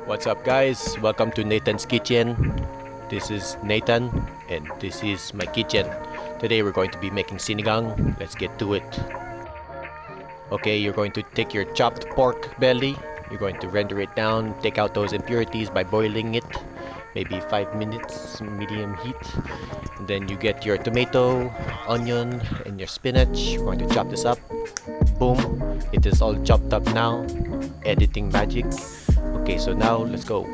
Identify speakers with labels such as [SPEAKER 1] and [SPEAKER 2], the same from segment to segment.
[SPEAKER 1] What's up, guys? Welcome to Nathan's Kitchen. This is Nathan and this is my kitchen. Today we're going to be making sinigang. Let's get to it. Okay, you're going to take your chopped pork belly. You're going to render it down, take out those impurities by boiling it, maybe 5 minutes, medium heat. And then you get your tomato, onion, and your spinach. We're going to chop this up. Boom, it is all chopped up now. Editing magic. Okay, so now let's go.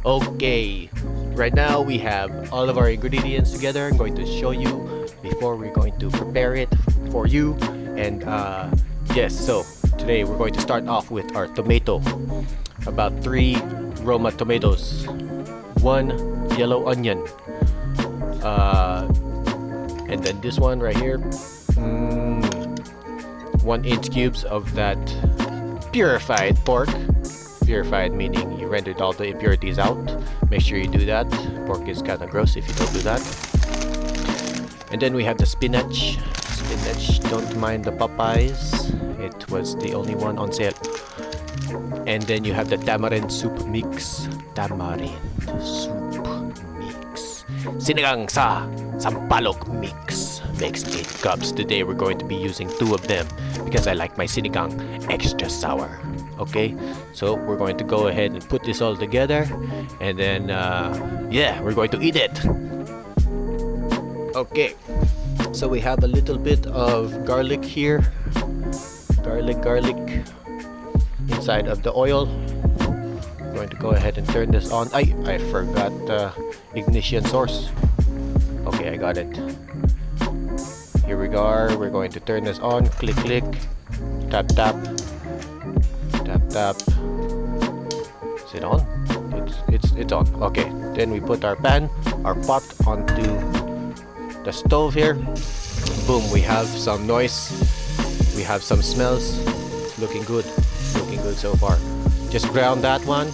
[SPEAKER 1] Okay, right now we have all of our ingredients together. I'm going to show you before we're going to prepare it for you. And yes, so today we're going to start off with our tomato. About 3 Roma tomatoes, 1 yellow onion, and then this one right here, 1-inch cubes of that purified pork. Purified meaning you rendered all the impurities out. Make sure you do that. Pork is kind of gross if you don't do that. And then we have the spinach. Spinach, don't mind the Popeyes. It was the only one on sale. And then you have the tamarind soup mix. Tamarind soup mix. Sinigang sa sampalok mix. Mixed 8 cups. Today we're going to be using 2 of them because I like my sinigang extra sour. Okay, so we're going to go ahead and put this all together, and then yeah, we're going to eat it. Okay, so we have a little bit of garlic here. Garlic inside of the oil. I'm going to go ahead and turn this on. I forgot ignition source. Okay, I got it. Here we go. We're going to turn this on. Click, tap, tap. Tap. Is it on? It's on. Okay. Then we put our pot onto the stove here. Boom. We have some noise. We have some smells. It's looking good. Looking good so far. Just brown that one.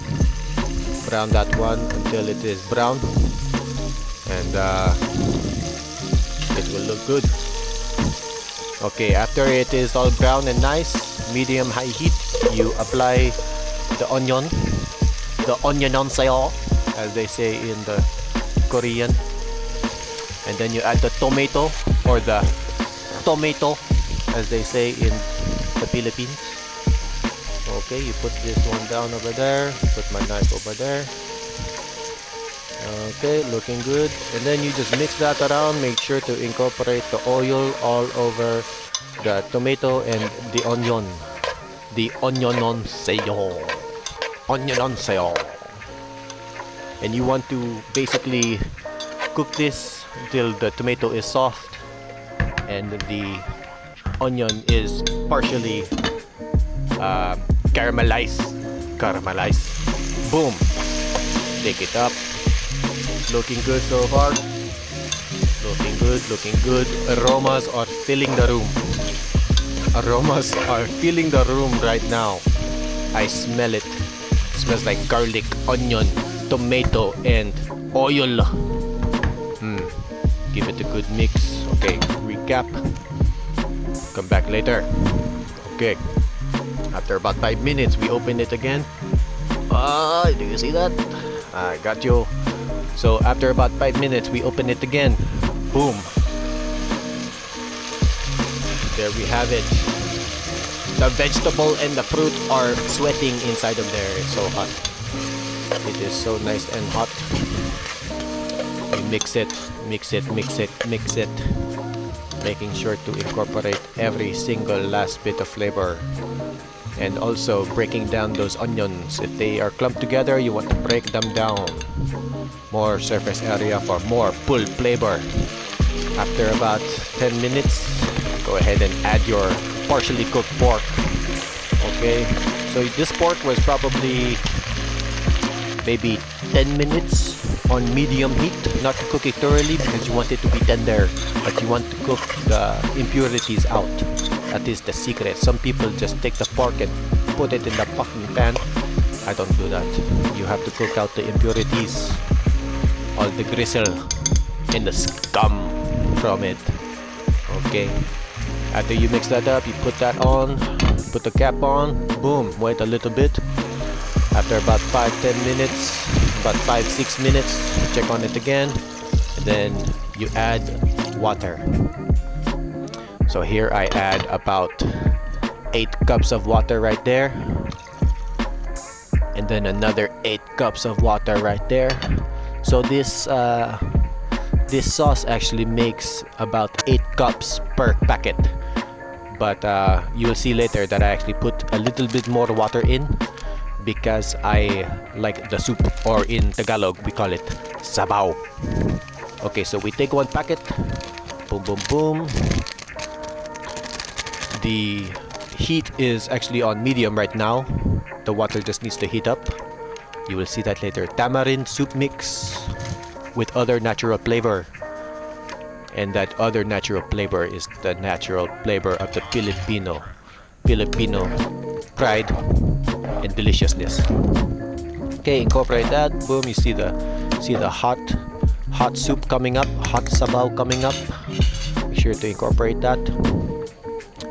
[SPEAKER 1] Brown that one until it is brown, and it will look good. Okay. After it is all brown and nice, medium-high heat, you apply the onion sayo, as they say in the Korean, and then you add the tomato, or the tomato as they say in the Philippines. Okay, you put this one down over there, put my knife over there. Okay, looking good. And then you just mix that around. Make sure to incorporate the oil all over the tomato and the onion. The onion sayo. And you want to basically cook this until the tomato is soft and the onion is partially caramelized. Boom. Take it up. Looking good so far. Looking good. Aromas are filling the room. Aromas are filling the room right now. I smell it. Smells like garlic, onion, tomato, and oil. Give it a good mix. Okay, recap. Come back later. Okay. After about 5 minutes, we open it again. Do you see that? I got you. So after about 5 minutes, we open it again. Boom. There we have it. The vegetable and the fruit are sweating inside of there. It's so hot. It is so nice and hot. We mix it. Making sure to incorporate every single last bit of flavor. And also breaking down those onions. If they are clumped together, you want to break them down. More surface area for more full flavor. After about 10 minutes, go ahead and add your partially cooked pork. Okay, so this pork was probably maybe 10 minutes on medium heat, not to cook it thoroughly because you want it to be tender, but you want to cook the impurities out. That is the secret. Some people just take the pork and put it in the fucking pan. I don't do that. You have to cook out the impurities, all the gristle and the scum from it. Okay, after you mix that up, you put that on, put the cap on. Boom. Wait a little bit. After about 5-10 minutes, about 5-6 minutes, check on it again, and then you add water. So here I add about 8 cups of water right there, and then another 8 cups of water right there. So this sauce actually makes about 8 cups per packet, but you'll see later that I actually put a little bit more water in because I like the soup, or in Tagalog we call it sabaw. Okay, so we take 1 packet, boom boom boom. The heat is actually on medium right now. The water just needs to heat up. You will see that later. Tamarind soup mix with other natural flavor, and that other natural flavor is the natural flavor of the Filipino pride and deliciousness. Okay, incorporate that. Boom, you see the hot soup coming up, hot sabaw coming up. Make sure to incorporate that.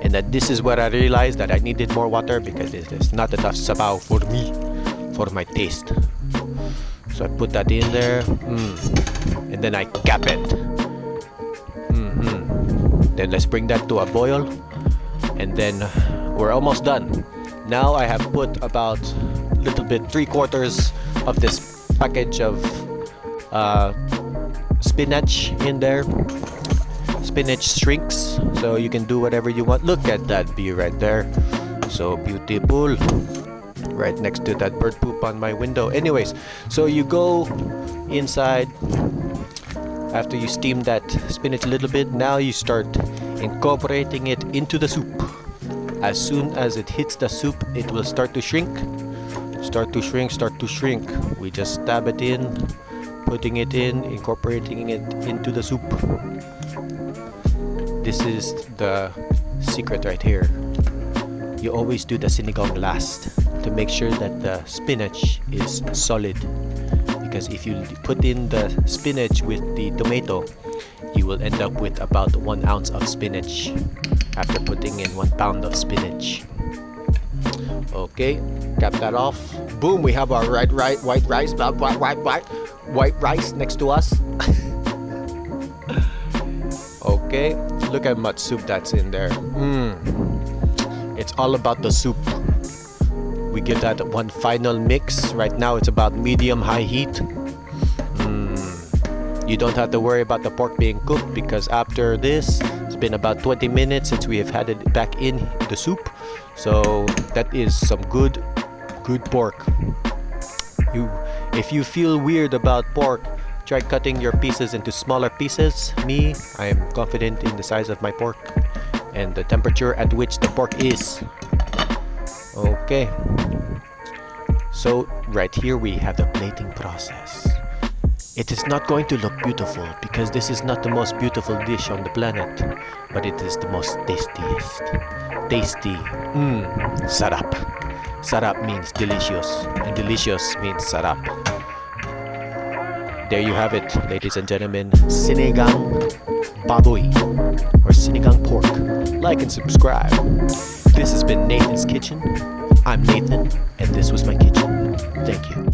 [SPEAKER 1] And that this is where I realized that I needed more water because there's not enough sabaw for me, for my taste. So I put that in there, and then I cap it. Then let's bring that to a boil, and then we're almost done. Now I have put about a little bit, 3/4 of this package of spinach in there. Spinach shrinks, so you can do whatever you want. Look at that view right there, so beautiful, right next to that bird poop on my window. Anyways, so you go inside after you steam that spinach a little bit. Now you start incorporating it into the soup. As soon as it hits the soup, it will start to shrink. We just stab it in, putting it in, incorporating it into the soup. This is the secret right here. You always do the Sinny-gong last to make sure that the spinach is solid, because if you put in the spinach with the tomato, you will end up with about 1 ounce of spinach after putting in 1 pound of spinach. Okay, cap that off. Boom, we have our white rice next to us. Okay, look how much soup that's in there. It's all about the soup. We give that 1 final mix. Right now it's about medium-high heat. You don't have to worry about the pork being cooked, because after this, it's been about 20 minutes since we have had it back in the soup. So that is some good pork. If you feel weird about pork, try cutting your pieces into smaller pieces. Me, I am confident in the size of my pork and the temperature at which the pork is. Okay, so right here we have the plating process. It is not going to look beautiful because this is not the most beautiful dish on the planet, but it is the most tastiest. Tasty. Sarap. Sarap means delicious, and delicious means sarap. There you have it, ladies and gentlemen. Sinigang baboy, or sinigang pork. Like and subscribe. This has been Nathan's Kitchen. I'm Nathan, and this was my kitchen. Thank you.